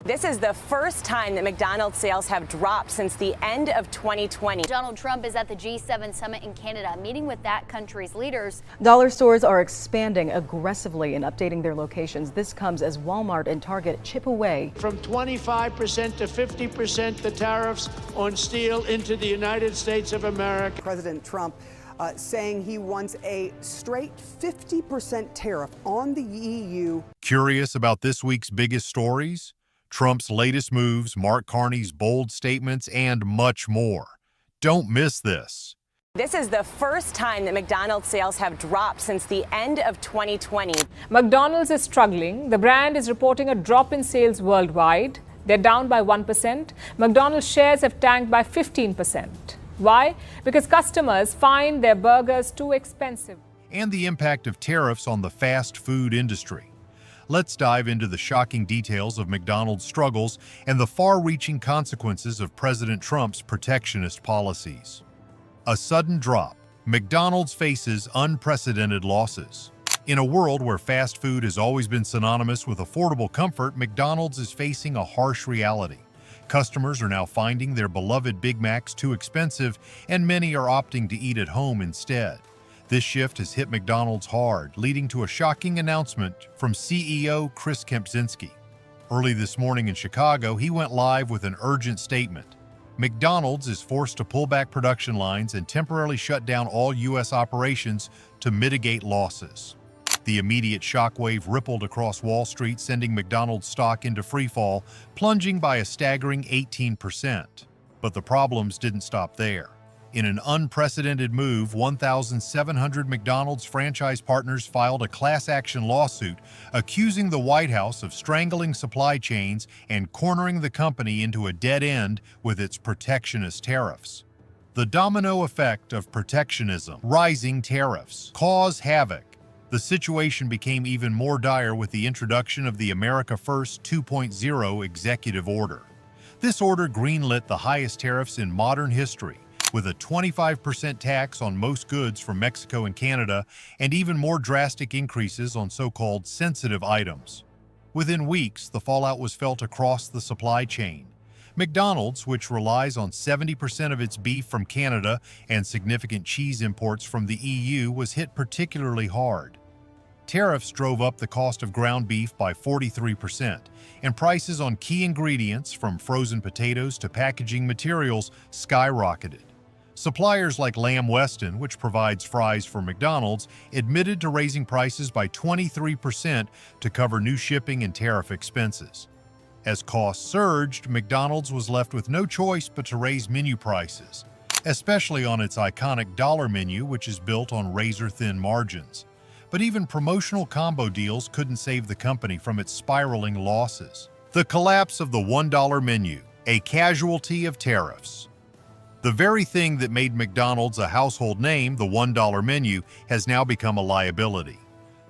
This is the first time that McDonald's sales have dropped since the end of 2020. Donald Trump is at the G7 summit in Canada, meeting with that country's leaders. Dollar stores are expanding aggressively and updating their locations. This comes as Walmart and Target chip away. From 25% to 50% the tariffs on steel into the United States of America. President Trump saying he wants a straight 50% tariff on the EU. Curious about this week's biggest stories? Trump's latest moves, Mark Carney's bold statements, and much more. Don't miss this. This is the first time that McDonald's sales have dropped since the end of 2020. McDonald's is struggling. The brand is reporting a drop in sales worldwide. They're down by 1%. McDonald's shares have tanked by 15%. Why? Because customers find their burgers too expensive. And the impact of tariffs on the fast food industry. Let's dive into the shocking details of McDonald's struggles and the far-reaching consequences of President Trump's protectionist policies. A sudden drop. McDonald's faces unprecedented losses. In a world where fast food has always been synonymous with affordable comfort, McDonald's is facing a harsh reality. Customers are now finding their beloved Big Macs too expensive, and many are opting to eat at home instead. This shift has hit McDonald's hard, leading to a shocking announcement from CEO Chris Kempczynski. Early this morning in Chicago, he went live with an urgent statement. McDonald's is forced to pull back production lines and temporarily shut down all U.S. operations to mitigate losses. The immediate shockwave rippled across Wall Street, sending McDonald's stock into freefall, plunging by a staggering 18%. But the problems didn't stop there. In an unprecedented move, 1,700 McDonald's franchise partners filed a class action lawsuit accusing the White House of strangling supply chains and cornering the company into a dead end with its protectionist tariffs. The domino effect of protectionism, rising tariffs, cause havoc. The situation became even more dire with the introduction of the America First 2.0 executive order. This order greenlit the highest tariffs in modern history, with a 25% tax on most goods from Mexico and Canada, and even more drastic increases on so-called sensitive items. Within weeks, the fallout was felt across the supply chain. McDonald's, which relies on 70% of its beef from Canada and significant cheese imports from the EU, was hit particularly hard. Tariffs drove up the cost of ground beef by 43%, and prices on key ingredients, from frozen potatoes to packaging materials, skyrocketed. Suppliers like Lamb Weston, which provides fries for McDonald's, admitted to raising prices by 23% to cover new shipping and tariff expenses. As costs surged, McDonald's was left with no choice but to raise menu prices, especially on its iconic dollar menu, which is built on razor-thin margins. But even promotional combo deals couldn't save the company from its spiraling losses. The collapse of the $1 menu, a casualty of tariffs. The very thing that made McDonald's a household name, the $1 menu, has now become a liability.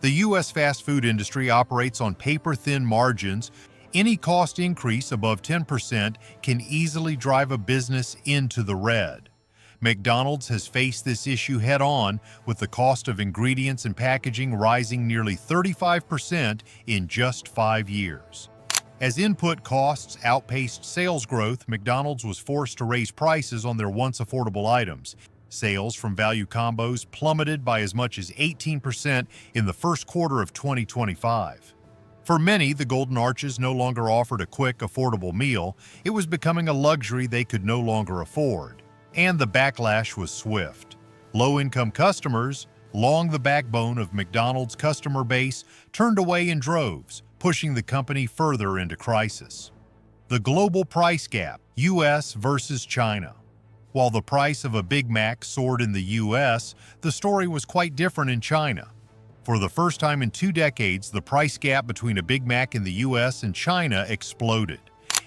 The U.S. fast food industry operates on paper-thin margins. Any cost increase above 10% can easily drive a business into the red. McDonald's has faced this issue head-on, with the cost of ingredients and packaging rising nearly 35% in just 5 years. As input costs outpaced sales growth, McDonald's was forced to raise prices on their once affordable items. Sales from value combos plummeted by as much as 18% in the first quarter of 2025. For many, the Golden Arches no longer offered a quick, affordable meal. It was becoming a luxury they could no longer afford. And the backlash was swift. Low-income customers, long the backbone of McDonald's customer base, turned away in droves, pushing the company further into crisis. The global price gap, U.S. versus China. While the price of a Big Mac soared in the U.S., the story was quite different in China. For the first time in 2 decades, the price gap between a Big Mac in the U.S. and China exploded.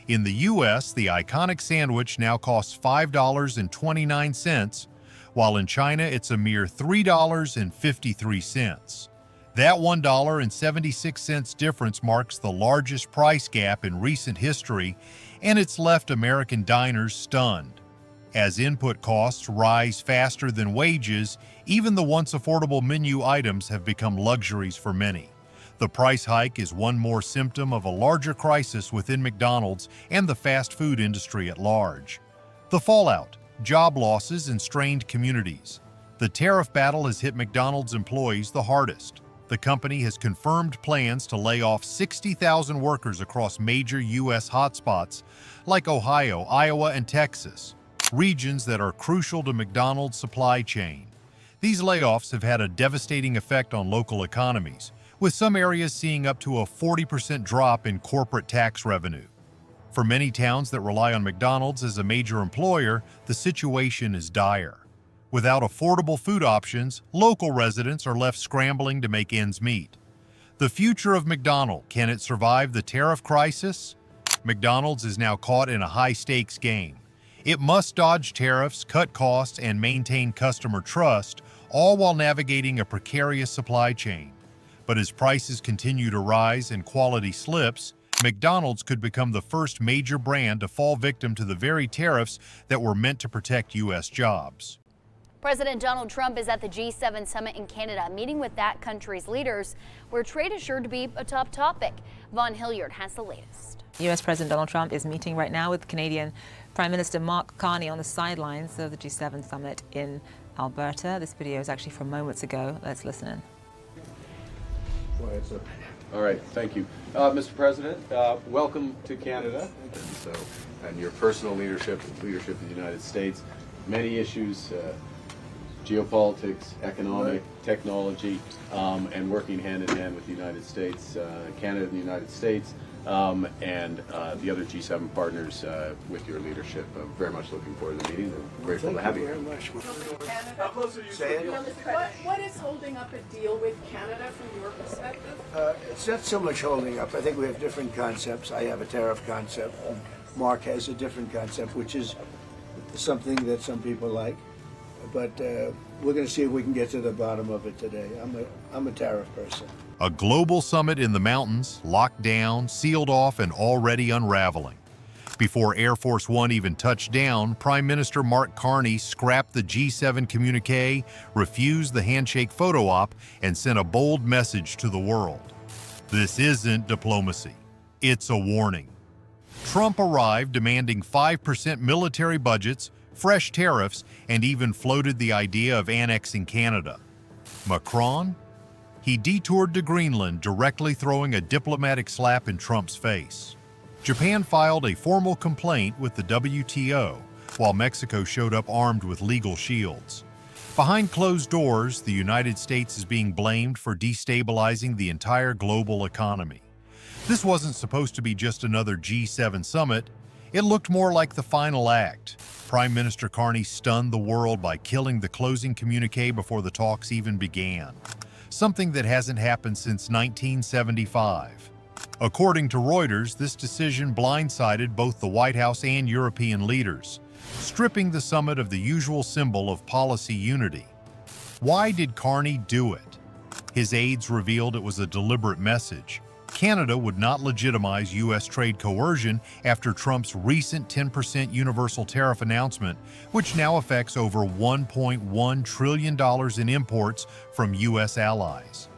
In the U.S., the iconic sandwich now costs $5.29, while in China it's a mere $3.53. That $1.76 difference marks the largest price gap in recent history, and it's left American diners stunned. As input costs rise faster than wages, even the once affordable menu items have become luxuries for many. The price hike is one more symptom of a larger crisis within McDonald's and the fast food industry at large. The fallout, job losses, and strained communities. The tariff battle has hit McDonald's employees the hardest. The company has confirmed plans to lay off 60,000 workers across major U.S. hotspots like Ohio, Iowa, and Texas, regions that are crucial to McDonald's supply chain. These layoffs have had a devastating effect on local economies, with some areas seeing up to a 40% drop in corporate tax revenue. For many towns that rely on McDonald's as a major employer, the situation is dire. Without affordable food options, local residents are left scrambling to make ends meet. The future of McDonald's, can it survive the tariff crisis? McDonald's is now caught in a high-stakes game. It must dodge tariffs, cut costs, and maintain customer trust, all while navigating a precarious supply chain. But as prices continue to rise and quality slips, McDonald's could become the first major brand to fall victim to the very tariffs that were meant to protect U.S. jobs. President Donald Trump is at the G7 summit in Canada, meeting with that country's leaders, where trade is sure to be a top topic. Vaughn Hilliard has the latest. U.S. President Donald Trump is meeting right now with Canadian Prime Minister Carney on the sidelines of the G7 summit in Alberta. This video is actually from moments ago. Let's listen in. All right, thank you. Mr. President, welcome to Canada. And your personal leadership of the United States, many issues, geopolitics, economic, technology, and working hand in hand with the United States, Canada and the United States, and the other G7 partners with your leadership. I'm very much looking forward to the meeting. I'm grateful to have you. Very much. What is holding up a deal with Canada from your perspective? It's not so much holding up. I think we have different concepts. I have a tariff concept, and Mark has a different concept, which is something that some people like. But we're going to see if we can get to the bottom of it today. I'm a tariff person. A global summit in the mountains, locked down, sealed off, and already unraveling. Before Air Force One even touched down, Prime Minister Mark Carney scrapped the G7 communique, refused the handshake photo op, and sent a bold message to the world. This isn't diplomacy. It's a warning. Trump arrived demanding 5% military budgets, fresh tariffs, and even floated the idea of annexing Canada. Macron? He detoured to Greenland, directly throwing a diplomatic slap in Trump's face. Japan filed a formal complaint with the WTO, while Mexico showed up armed with legal shields. Behind closed doors, the United States is being blamed for destabilizing the entire global economy. This wasn't supposed to be just another G7 summit. It looked more like the final act. Prime Minister Carney stunned the world by killing the closing communique before the talks even began, something that hasn't happened since 1975. According to Reuters, this decision blindsided both the White House and European leaders, stripping the summit of the usual symbol of policy unity. Why did Carney do it? His aides revealed it was a deliberate message. Canada would not legitimize U.S. trade coercion after Trump's recent 10% universal tariff announcement, which now affects over $1.1 trillion in imports from U.S. allies.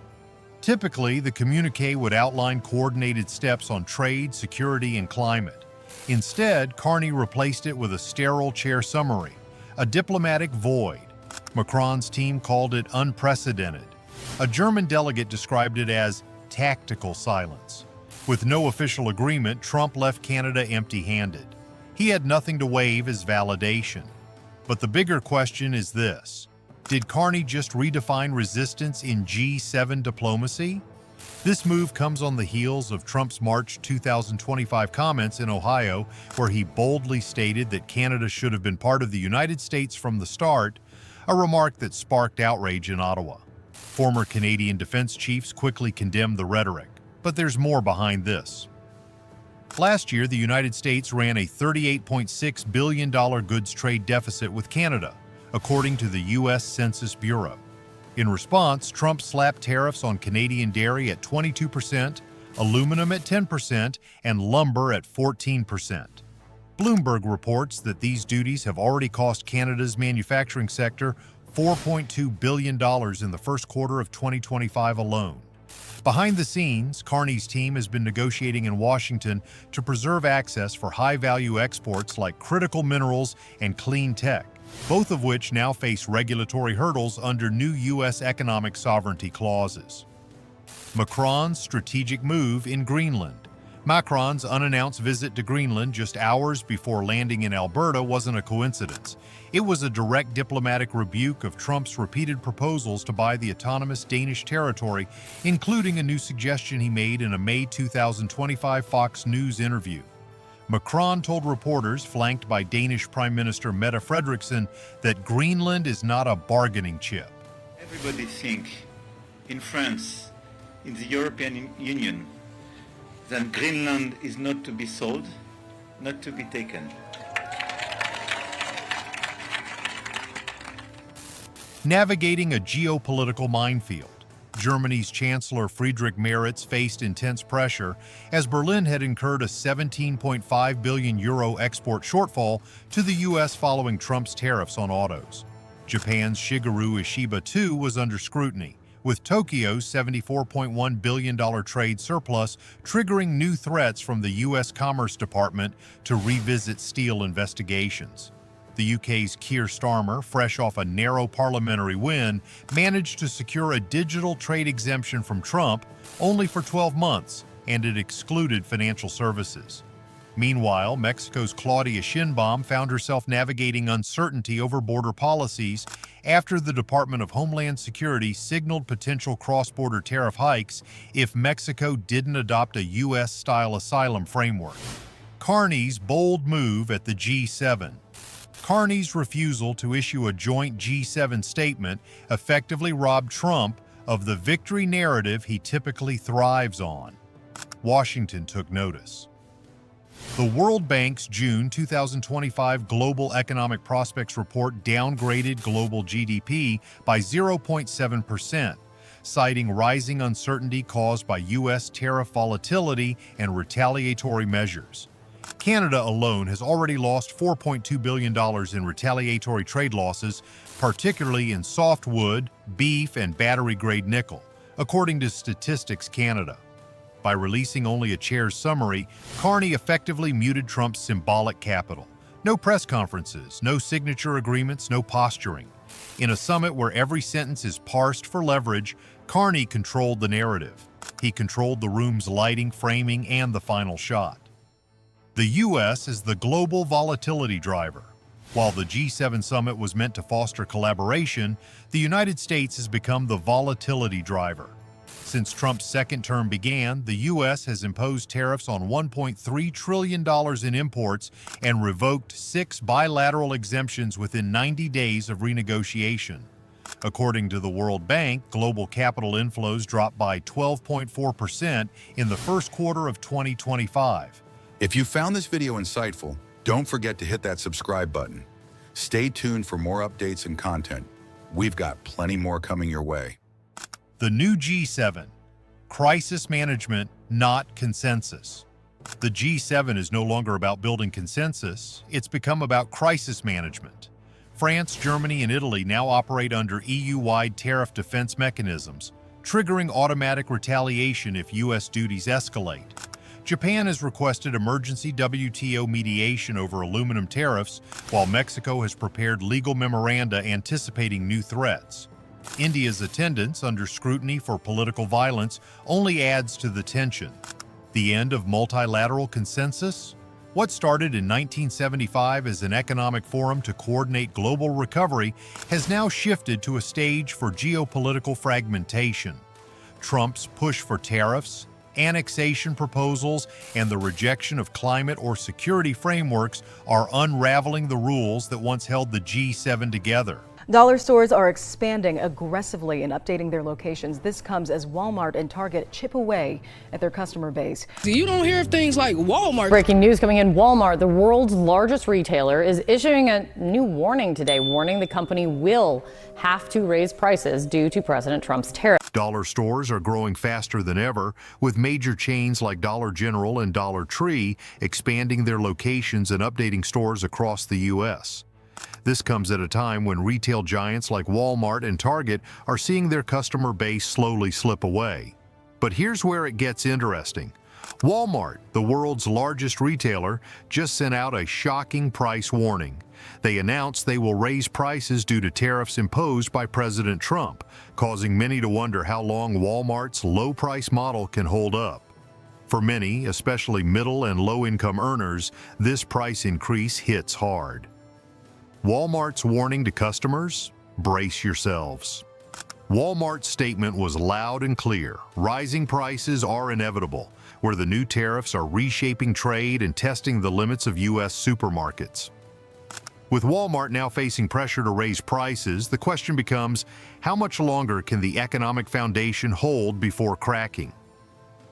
Typically, the communique would outline coordinated steps on trade, security, and climate. Instead, Carney replaced it with a sterile chair summary, a diplomatic void. Macron's team called it unprecedented. A German delegate described it as tactical silence. With no official agreement, Trump left Canada empty-handed. He had nothing to wave as validation. But the bigger question is this: did Carney just redefine resistance in G7 diplomacy? This move comes on the heels of Trump's March 2025 comments in Ohio, where he boldly stated that Canada should have been part of the United States from the start, a remark that sparked outrage in Ottawa. Former Canadian defense chiefs quickly condemned the rhetoric, but there's more behind this. Last year, the United States ran a $38.6 billion goods trade deficit with Canada, according to the U.S. Census Bureau. In response, Trump slapped tariffs on Canadian dairy at 22%, aluminum at 10%, and lumber at 14%. Bloomberg reports that these duties have already cost Canada's manufacturing sector $4.2 billion in the first quarter of 2025 alone. Behind the scenes, Carney's team has been negotiating in Washington to preserve access for high-value exports like critical minerals and clean tech, both of which now face regulatory hurdles under new U.S. economic sovereignty clauses. Macron's strategic move in Greenland. Macron's unannounced visit to Greenland just hours before landing in Alberta wasn't a coincidence. It was a direct diplomatic rebuke of Trump's repeated proposals to buy the autonomous Danish territory, including a new suggestion he made in a May 2025 Fox News interview. Macron told reporters, flanked by Danish Prime Minister Mette Frederiksen, that Greenland is not a bargaining chip. Everybody thinks in France, in the European Union, that Greenland is not to be sold, not to be taken. Navigating a geopolitical minefield, Germany's Chancellor Friedrich Merz faced intense pressure as Berlin had incurred a €17.5 billion export shortfall to the U.S. following Trump's tariffs on autos. Japan's Shigeru Ishiba, too, was under scrutiny, with Tokyo's $74.1 billion trade surplus triggering new threats from the U.S. Commerce Department to revisit steel investigations. The UK's Keir Starmer, fresh off a narrow parliamentary win, managed to secure a digital trade exemption from Trump only for 12 months, and it excluded financial services. Meanwhile, Mexico's Claudia Sheinbaum found herself navigating uncertainty over border policies after the Department of Homeland Security signaled potential cross-border tariff hikes if Mexico didn't adopt a U.S.-style asylum framework. Carney's bold move at the G7. Carney's refusal to issue a joint G7 statement effectively robbed Trump of the victory narrative he typically thrives on. Washington took notice. The World Bank's June 2025 Global Economic Prospects Report downgraded global GDP by 0.7%, citing rising uncertainty caused by U.S. tariff volatility and retaliatory measures. Canada alone has already lost $4.2 billion in retaliatory trade losses, particularly in softwood, beef, and battery-grade nickel, according to Statistics Canada. By releasing only a chair's summary, Carney effectively muted Trump's symbolic capital. No press conferences, no signature agreements, no posturing. In a summit where every sentence is parsed for leverage, Carney controlled the narrative. He controlled the room's lighting, framing, and the final shot. The U.S. is the global volatility driver. While the G7 summit was meant to foster collaboration, the United States has become the volatility driver. Since Trump's second term began, the U.S. has imposed tariffs on $1.3 trillion in imports and revoked 6 bilateral exemptions within 90 days of renegotiation. According to the World Bank, global capital inflows dropped by 12.4% in the first quarter of 2025. If you found this video insightful, don't forget to hit that subscribe button. Stay tuned for more updates and content. We've got plenty more coming your way. The new G7, crisis management, not consensus. The G7 is no longer about building consensus, it's become about crisis management. France, Germany, and Italy now operate under EU-wide tariff defense mechanisms, triggering automatic retaliation if U.S. duties escalate. Japan has requested emergency WTO mediation over aluminum tariffs, while Mexico has prepared legal memoranda anticipating new threats. India's attendance under scrutiny for political violence only adds to the tension. The end of multilateral consensus? What started in 1975 as an economic forum to coordinate global recovery has now shifted to a stage for geopolitical fragmentation. Trump's push for tariffs, annexation proposals, and the rejection of climate or security frameworks are unraveling the rules that once held the G7 together. Dollar stores are expanding aggressively and updating their locations. This comes as Walmart and Target chip away at their customer base. You don't hear of things like Walmart. Breaking news coming in. Walmart, the world's largest retailer, is issuing a new warning today, warning the company will have to raise prices due to President Trump's tariffs. Dollar stores are growing faster than ever, with major chains like Dollar General and Dollar Tree expanding their locations and updating stores across the U.S. This comes at a time when retail giants like Walmart and Target are seeing their customer base slowly slip away. But here's where it gets interesting. Walmart, the world's largest retailer, just sent out a shocking price warning. They announced they will raise prices due to tariffs imposed by President Trump, causing many to wonder how long Walmart's low-price model can hold up. For many, especially middle and low-income earners, this price increase hits hard. Walmart's warning to customers? Brace yourselves. Walmart's statement was loud and clear. Rising prices are inevitable, where the new tariffs are reshaping trade and testing the limits of U.S. supermarkets. With Walmart now facing pressure to raise prices, the question becomes, how much longer can the economic foundation hold before cracking?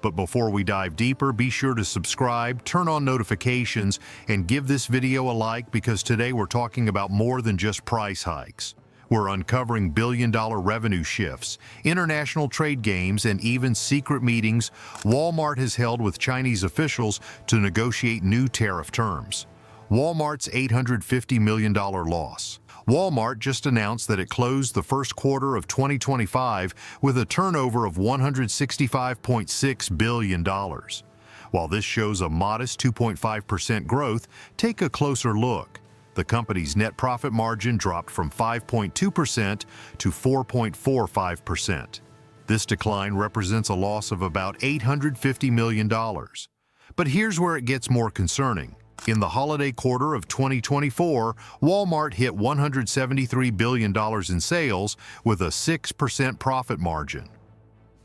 But before we dive deeper, be sure to subscribe, turn on notifications, and give this video a like, because today we're talking about more than just price hikes. We're uncovering billion-dollar revenue shifts, international trade games, and even secret meetings Walmart has held with Chinese officials to negotiate new tariff terms. Walmart's $850 million loss. Walmart just announced that it closed the first quarter of 2025 with a turnover of $165.6 billion. While this shows a modest 2.5% growth, take a closer look. The company's net profit margin dropped from 5.2% to 4.45%. This decline represents a loss of about $850 million. But here's where it gets more concerning. In the holiday quarter of 2024, Walmart hit $173 billion in sales with a 6% profit margin.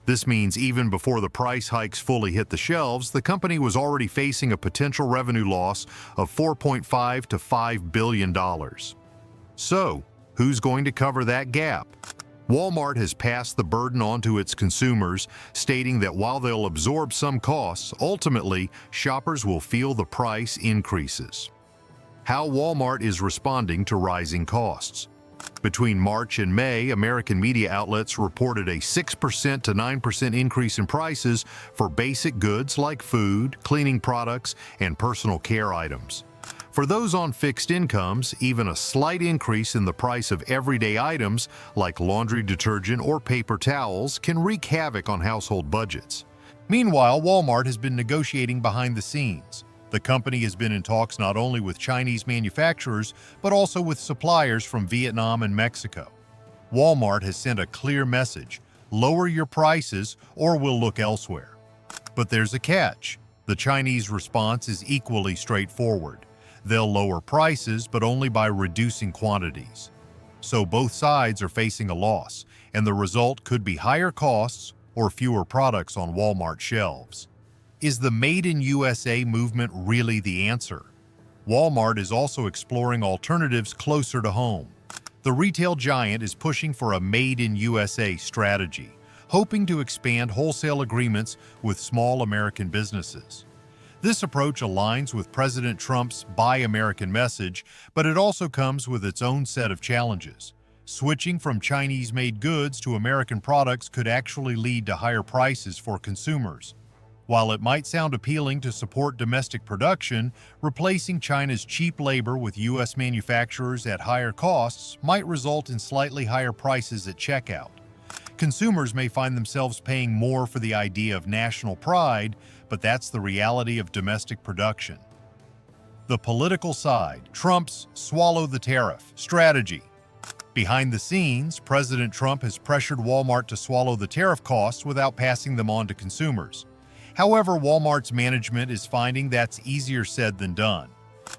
This means even before the price hikes fully hit the shelves, the company was already facing a potential revenue loss of $4.5 to $5 billion. So, who's going to cover that gap? Walmart has passed the burden on to its consumers, stating that while they'll absorb some costs, ultimately, shoppers will feel the price increases. How Walmart is responding to rising costs. Between March and May, American media outlets reported a 6% to 9% increase in prices for basic goods like food, cleaning products, and personal care items. For those on fixed incomes, even a slight increase in the price of everyday items like laundry detergent or paper towels can wreak havoc on household budgets. Meanwhile, Walmart has been negotiating behind the scenes. The company has been in talks not only with Chinese manufacturers, but also with suppliers from Vietnam and Mexico. Walmart has sent a clear message: lower your prices or we'll look elsewhere. But there's a catch. The Chinese response is equally straightforward. They'll lower prices, but only by reducing quantities. So both sides are facing a loss, and the result could be higher costs or fewer products on Walmart shelves. Is the Made in USA movement really the answer? Walmart is also exploring alternatives closer to home. The retail giant is pushing for a Made in USA strategy, hoping to expand wholesale agreements with small American businesses. This approach aligns with President Trump's Buy American message, but it also comes with its own set of challenges. Switching from Chinese-made goods to American products could actually lead to higher prices for consumers. While it might sound appealing to support domestic production, replacing China's cheap labor with U.S. manufacturers at higher costs might result in slightly higher prices at checkout. Consumers may find themselves paying more for the idea of national pride, but that's the reality of domestic production. The political side, Trump's swallow the tariff strategy. Behind the scenes, President Trump has pressured Walmart to swallow the tariff costs without passing them on to consumers. However, Walmart's management is finding that's easier said than done.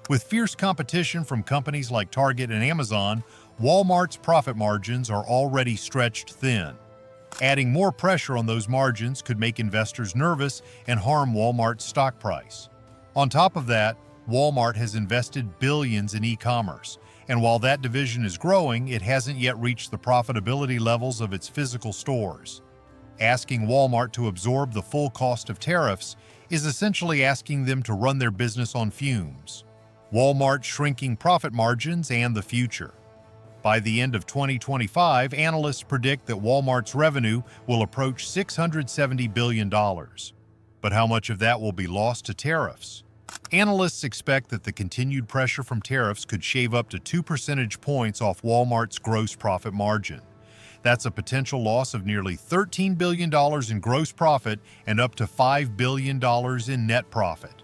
With fierce competition from companies like Target and Amazon, Walmart's profit margins are already stretched thin. Adding more pressure on those margins could make investors nervous and harm Walmart's stock price. On top of that, Walmart has invested billions in e-commerce, and while that division is growing, it hasn't yet reached the profitability levels of its physical stores. Asking Walmart to absorb the full cost of tariffs is essentially asking them to run their business on fumes. Walmart's shrinking profit margins and the future. By the end of 2025, analysts predict that Walmart's revenue will approach $670 billion. But how much of that will be lost to tariffs? Analysts expect that the continued pressure from tariffs could shave up to 2 percentage points off Walmart's gross profit margin. That's a potential loss of nearly $13 billion in gross profit and up to $5 billion in net profit.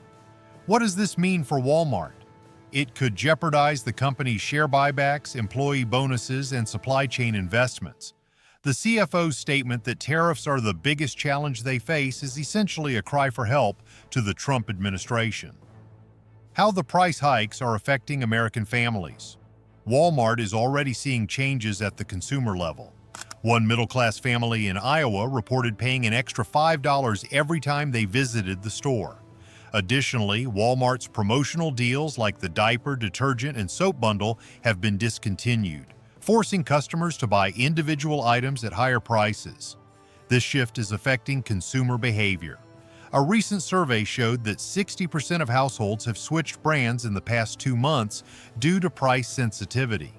What does this mean for Walmart? It could jeopardize the company's share buybacks, employee bonuses, and supply chain investments. The CFO's statement that tariffs are the biggest challenge they face is essentially a cry for help to the Trump administration. How the price hikes are affecting American families. Walmart is already seeing changes at the consumer level. One middle-class family in Iowa reported paying an extra $5 every time they visited the store. Additionally, Walmart's promotional deals like the diaper, detergent, and soap bundle have been discontinued, forcing customers to buy individual items at higher prices. This shift is affecting consumer behavior. A recent survey showed that 60% of households have switched brands in the past 2 months due to price sensitivity.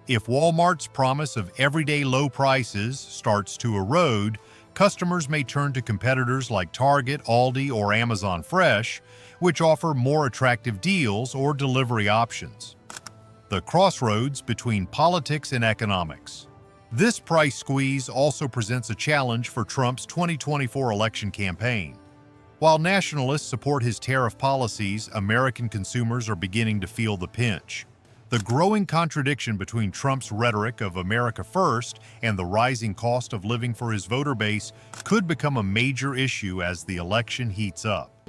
If Walmart's promise of everyday low prices starts to erode, customers may turn to competitors like Target, Aldi, or Amazon Fresh, which offer more attractive deals or delivery options. The crossroads between politics and economics. This price squeeze also presents a challenge for Trump's 2024 election campaign. While nationalists support his tariff policies, American consumers are beginning to feel the pinch. The growing contradiction between Trump's rhetoric of America First and the rising cost of living for his voter base could become a major issue as the election heats up.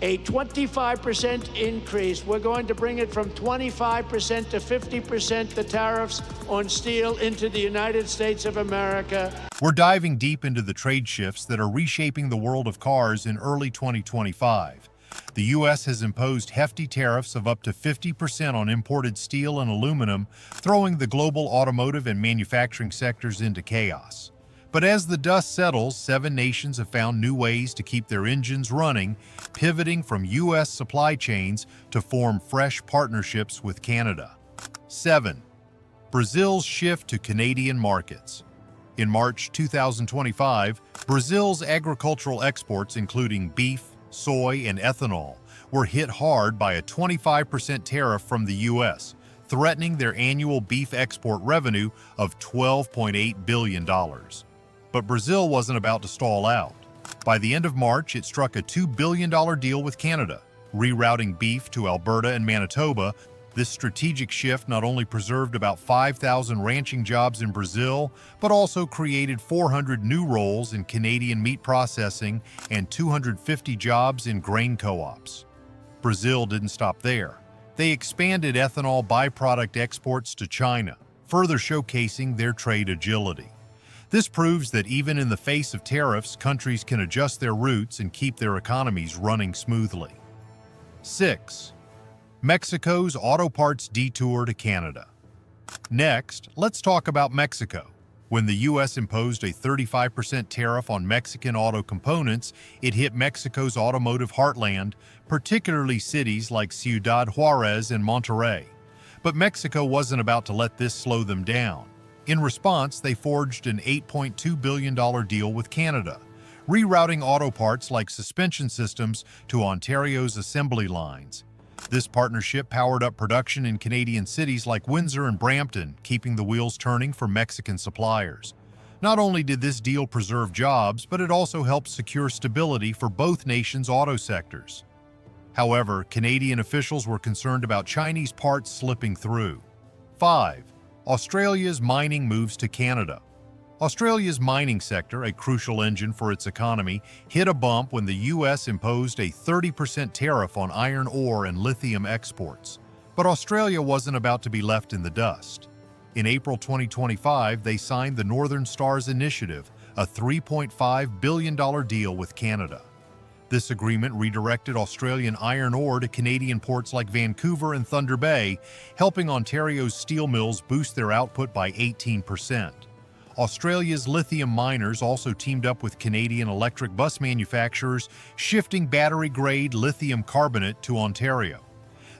A 25% increase. We're going to bring it from 25% to 50%, the tariffs on steel into the United States of America. We're diving deep into the trade shifts that are reshaping the world of cars in early 2025. The U.S. has imposed hefty tariffs of up to 50% on imported steel and aluminum, throwing the global automotive and manufacturing sectors into chaos. But as the dust settles, 7 nations have found new ways to keep their engines running, pivoting from U.S. supply chains to form fresh partnerships with Canada. 7. Brazil's shift to Canadian markets. In March 2025, Brazil's agricultural exports, including beef, soy, and ethanol, were hit hard by a 25% tariff from the U.S., threatening their annual beef export revenue of $12.8 billion. But Brazil wasn't about to stall out. By the end of March, it struck a $2 billion deal with Canada, rerouting beef to Alberta and Manitoba. This strategic shift not only preserved about 5,000 ranching jobs in Brazil, but also created 400 new roles in Canadian meat processing and 250 jobs in grain co-ops. Brazil didn't stop there. They expanded ethanol byproduct exports to China, further showcasing their trade agility. This proves that even in the face of tariffs, countries can adjust their routes and keep their economies running smoothly. 6. Mexico's auto parts detour to Canada. Next, let's talk about Mexico. When the U.S. imposed a 35% tariff on Mexican auto components, it hit Mexico's automotive heartland, particularly cities like Ciudad Juarez and Monterrey. But Mexico wasn't about to let this slow them down. In response, they forged an $8.2 billion deal with Canada, rerouting auto parts like suspension systems to Ontario's assembly lines. This partnership powered up production in Canadian cities like Windsor and Brampton, keeping the wheels turning for Mexican suppliers. Not only did this deal preserve jobs, but it also helped secure stability for both nations' auto sectors. However, Canadian officials were concerned about Chinese parts slipping through. 5. Australia's mining moves to Canada. Australia's mining sector, a crucial engine for its economy, hit a bump when the U.S. imposed a 30% tariff on iron ore and lithium exports. But Australia wasn't about to be left in the dust. In April 2025, they signed the Northern Stars Initiative, a $3.5 billion deal with Canada. This agreement redirected Australian iron ore to Canadian ports like Vancouver and Thunder Bay, helping Ontario's steel mills boost their output by 18%. Australia's lithium miners also teamed up with Canadian electric bus manufacturers, shifting battery-grade lithium carbonate to Ontario.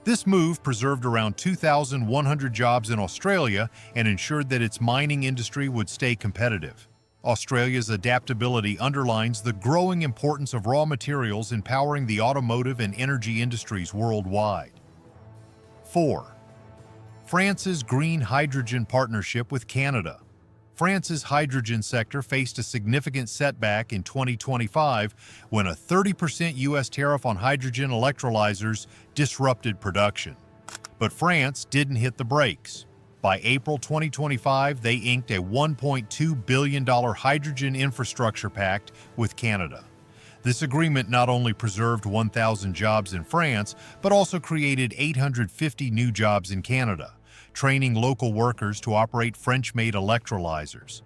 This move preserved around 2,100 jobs in Australia and ensured that its mining industry would stay competitive. Australia's adaptability underlines the growing importance of raw materials in powering the automotive and energy industries worldwide. 4. France's green hydrogen partnership with Canada. France's hydrogen sector faced a significant setback in 2025 when a 30% U.S. tariff on hydrogen electrolyzers disrupted production. But France didn't hit the brakes. By April 2025, they inked a $1.2 billion hydrogen infrastructure pact with Canada. This agreement not only preserved 1,000 jobs in France, but also created 850 new jobs in Canada, training local workers to operate French-made electrolyzers.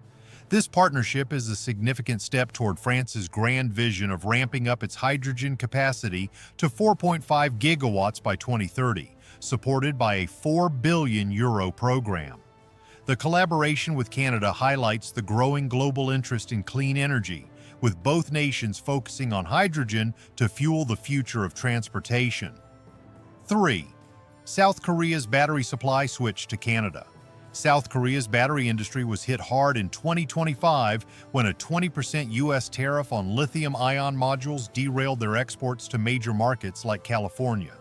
This partnership is a significant step toward France's grand vision of ramping up its hydrogen capacity to 4.5 gigawatts by 2030, supported by a €4 billion program. The collaboration with Canada highlights the growing global interest in clean energy, with both nations focusing on hydrogen to fuel the future of transportation. 3. South Korea's battery supply switched to Canada. South Korea's battery industry was hit hard in 2025 when a 20% U.S. tariff on lithium-ion modules derailed their exports to major markets like California.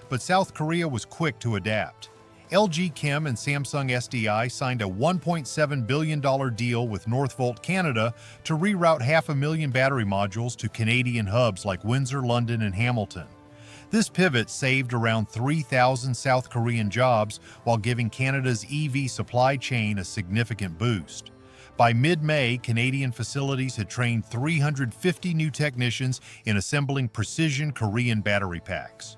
But South Korea was quick to adapt. LG Chem and Samsung SDI signed a $1.7 billion deal with Northvolt Canada to reroute 500,000 battery modules to Canadian hubs like Windsor, London, and Hamilton. This pivot saved around 3,000 South Korean jobs while giving Canada's EV supply chain a significant boost. By mid-May, Canadian facilities had trained 350 new technicians in assembling precision Korean battery packs.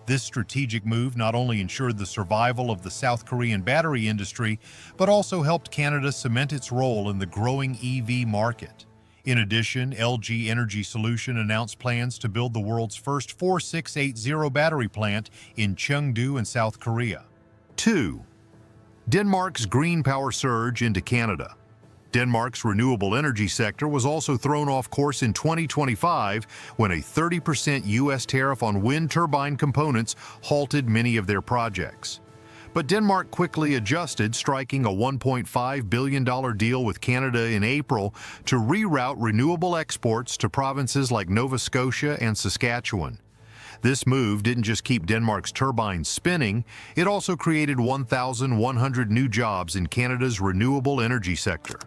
This strategic move not only ensured the survival of the South Korean battery industry, but also helped Canada cement its role in the growing EV market. In addition, LG Energy Solution announced plans to build the world's first 4680 battery plant in Cheongdo in South Korea. 2. Denmark's green power surge into Canada. Denmark's renewable energy sector was also thrown off course in 2025 when a 30% U.S. tariff on wind turbine components halted many of their projects. But Denmark quickly adjusted, striking a $1.5 billion deal with Canada in April to reroute renewable exports to provinces like Nova Scotia and Saskatchewan. This move didn't just keep Denmark's turbines spinning, it also created 1,100 new jobs in Canada's renewable energy sector.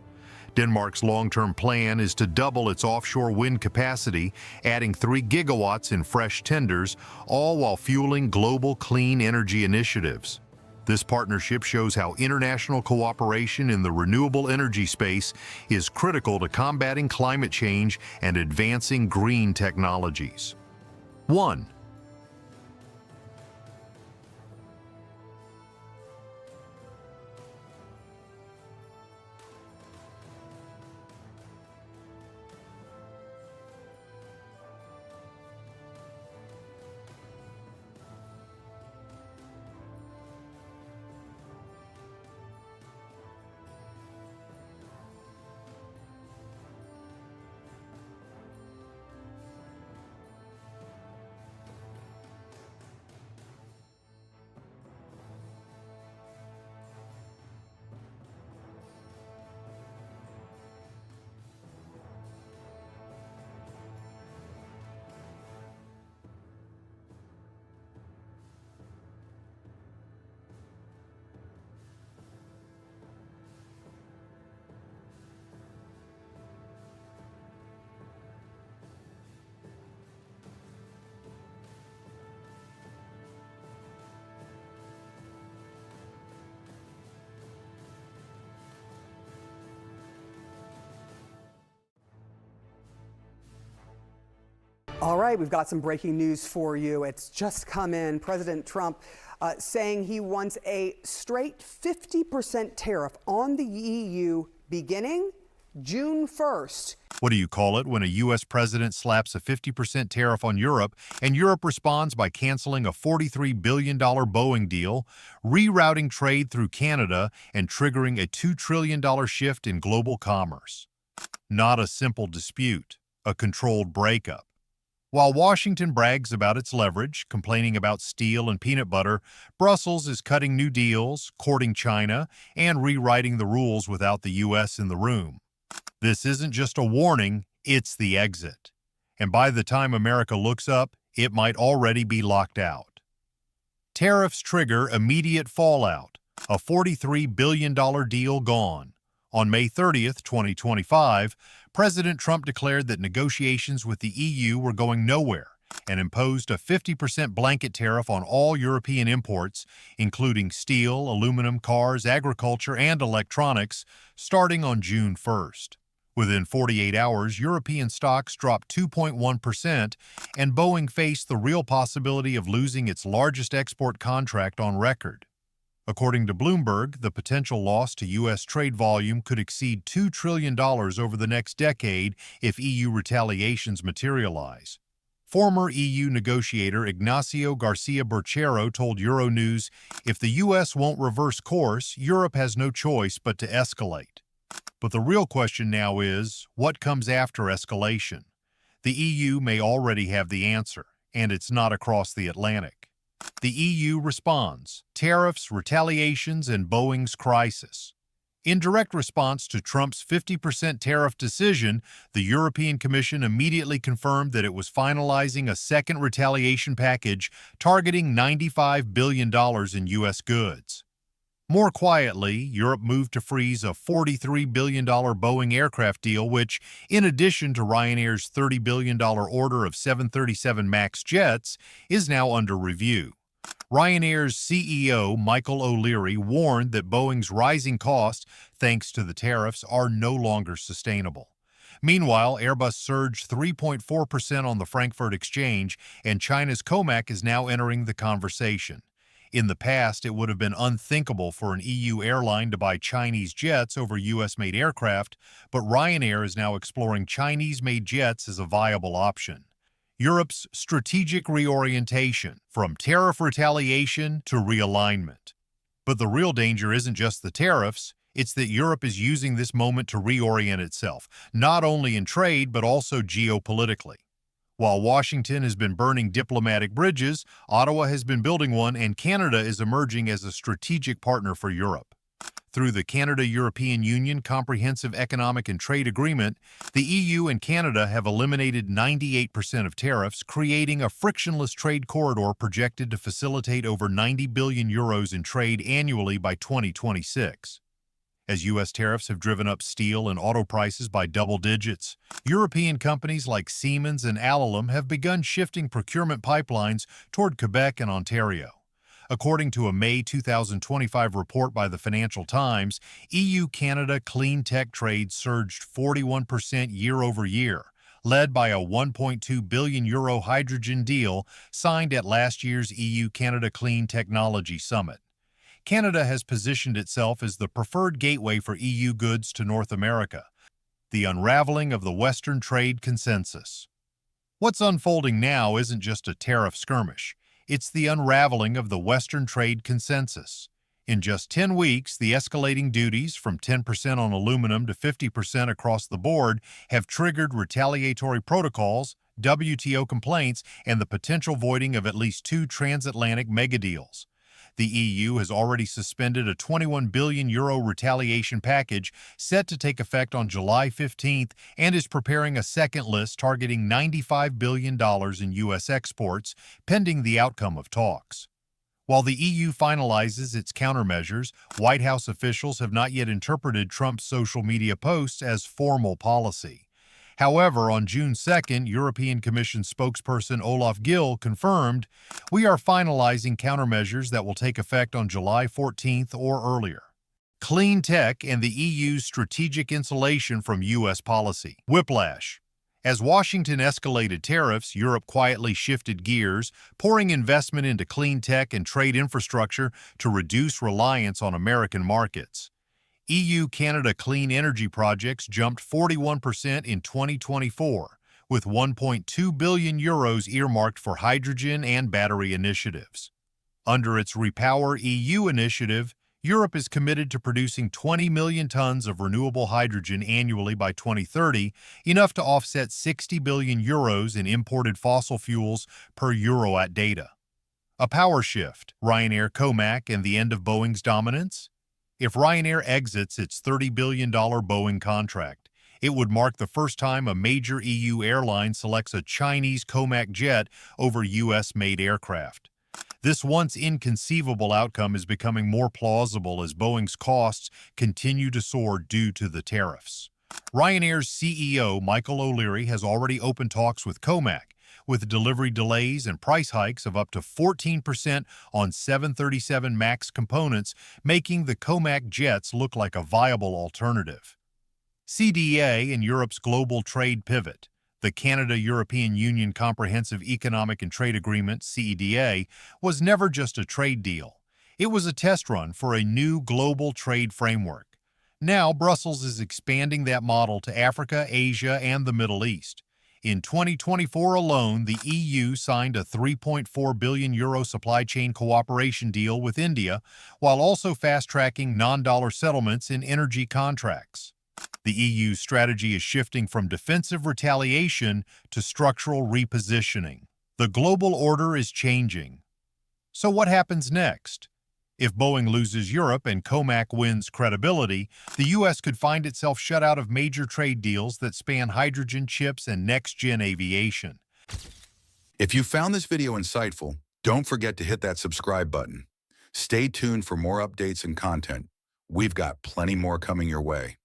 Denmark's long-term plan is to double its offshore wind capacity, adding 3 gigawatts in fresh tenders, all while fueling global clean energy initiatives. This partnership shows how international cooperation in the renewable energy space is critical to combating climate change and advancing green technologies. 1. All right, we've got some breaking news for you. It's just come in. President Trump saying he wants a straight 50% tariff on the EU beginning June 1st. What do you call it when a U.S. president slaps a 50% tariff on Europe and Europe responds by canceling a $43 billion Boeing deal, rerouting trade through Canada, and triggering a $2 trillion shift in global commerce? Not a simple dispute, a controlled breakup. While Washington brags about its leverage, complaining about steel and peanut butter, Brussels is cutting new deals, courting China, and rewriting the rules without the U.S. in the room. This isn't just a warning, it's the exit. And by the time America looks up, it might already be locked out. Tariffs trigger immediate fallout, a $43 billion deal gone. On May 30th, 2025, President Trump declared that negotiations with the EU were going nowhere and imposed a 50% blanket tariff on all European imports, including steel, aluminum, cars, agriculture, and electronics, starting on June 1st. Within 48 hours, European stocks dropped 2.1%, and Boeing faced the real possibility of losing its largest export contract on record. According to Bloomberg, the potential loss to U.S. trade volume could exceed $2 trillion over the next decade if EU retaliations materialize. Former EU negotiator Ignacio Garcia Berchero told Euronews, "If the U.S. won't reverse course, Europe has no choice but to escalate." But the real question now is, what comes after escalation? The EU may already have the answer, and it's not across the Atlantic. The EU responds: tariffs, retaliations, and Boeing's crisis. In direct response to Trump's 50% tariff decision, the European Commission immediately confirmed that it was finalizing a second retaliation package targeting $95 billion in U.S. goods. More quietly, Europe moved to freeze a $43 billion Boeing aircraft deal, which, in addition to Ryanair's $30 billion order of 737 MAX jets, is now under review. Ryanair's CEO, Michael O'Leary, warned that Boeing's rising costs, thanks to the tariffs, are no longer sustainable. Meanwhile, Airbus surged 3.4% on the Frankfurt Exchange, and China's COMAC is now entering the conversation. In the past, it would have been unthinkable for an EU airline to buy Chinese jets over U.S.-made aircraft, but Ryanair is now exploring Chinese-made jets as a viable option. Europe's strategic reorientation, from tariff retaliation to realignment. But the real danger isn't just the tariffs, it's that Europe is using this moment to reorient itself, not only in trade but also geopolitically. While Washington has been burning diplomatic bridges, Ottawa has been building one, and Canada is emerging as a strategic partner for Europe. Through the Canada-European Union Comprehensive Economic and Trade Agreement, the EU and Canada have eliminated 98% of tariffs, creating a frictionless trade corridor projected to facilitate over €90 billion in trade annually by 2026. As U.S. tariffs have driven up steel and auto prices by double digits, European companies like Siemens and Alstom have begun shifting procurement pipelines toward Quebec and Ontario. According to a May 2025 report by the Financial Times, EU-Canada clean tech trade surged 41% year-over-year, led by a €1.2 billion hydrogen deal signed at last year's EU-Canada Clean Technology Summit. Canada has positioned itself as the preferred gateway for EU goods to North America, the unraveling of the Western trade consensus. What's unfolding now isn't just a tariff skirmish. It's the unraveling of the Western trade consensus. In just 10 weeks, the escalating duties from 10% on aluminum to 50% across the board have triggered retaliatory protocols, WTO complaints, and the potential voiding of at least 2 transatlantic megadeals. The EU has already suspended a €21 billion retaliation package set to take effect on July 15th and is preparing a second list targeting $95 billion in U.S. exports, pending the outcome of talks. While the EU finalizes its countermeasures, White House officials have not yet interpreted Trump's social media posts as formal policy. However, on June 2nd, European Commission spokesperson Olaf Gill confirmed, "We are finalizing countermeasures that will take effect on July 14th or earlier." Clean tech and the EU's strategic insulation from U.S. policy. Whiplash. As Washington escalated tariffs, Europe quietly shifted gears, pouring investment into clean tech and trade infrastructure to reduce reliance on American markets. EU-Canada clean energy projects jumped 41% in 2024, with €1.2 billion earmarked for hydrogen and battery initiatives. Under its Repower EU initiative, Europe is committed to producing 20 million tons of renewable hydrogen annually by 2030, enough to offset €60 billion in imported fossil fuels per Euroat data. A power shift, Ryanair COMAC, and the end of Boeing's dominance? If Ryanair exits its $30 billion Boeing contract, it would mark the first time a major EU airline selects a Chinese COMAC jet over U.S.-made aircraft. This once inconceivable outcome is becoming more plausible as Boeing's costs continue to soar due to the tariffs. Ryanair's CEO, Michael O'Leary, has already opened talks with COMAC, with delivery delays and price hikes of up to 14% on 737 MAX components, making the COMAC jets look like a viable alternative. CDA and Europe's global trade pivot. The Canada-European Union Comprehensive Economic and Trade Agreement, CEDA, was never just a trade deal. It was a test run for a new global trade framework. Now, Brussels is expanding that model to Africa, Asia, and the Middle East. In 2024 alone, the EU signed a €3.4 billion supply chain cooperation deal with India, while also fast-tracking non-dollar settlements in energy contracts. The EU's strategy is shifting from defensive retaliation to structural repositioning. The global order is changing. So what happens next? If Boeing loses Europe and COMAC wins credibility, the U.S. could find itself shut out of major trade deals that span hydrogen chips and next-gen aviation. If you found this video insightful, don't forget to hit that subscribe button. Stay tuned for more updates and content. We've got plenty more coming your way.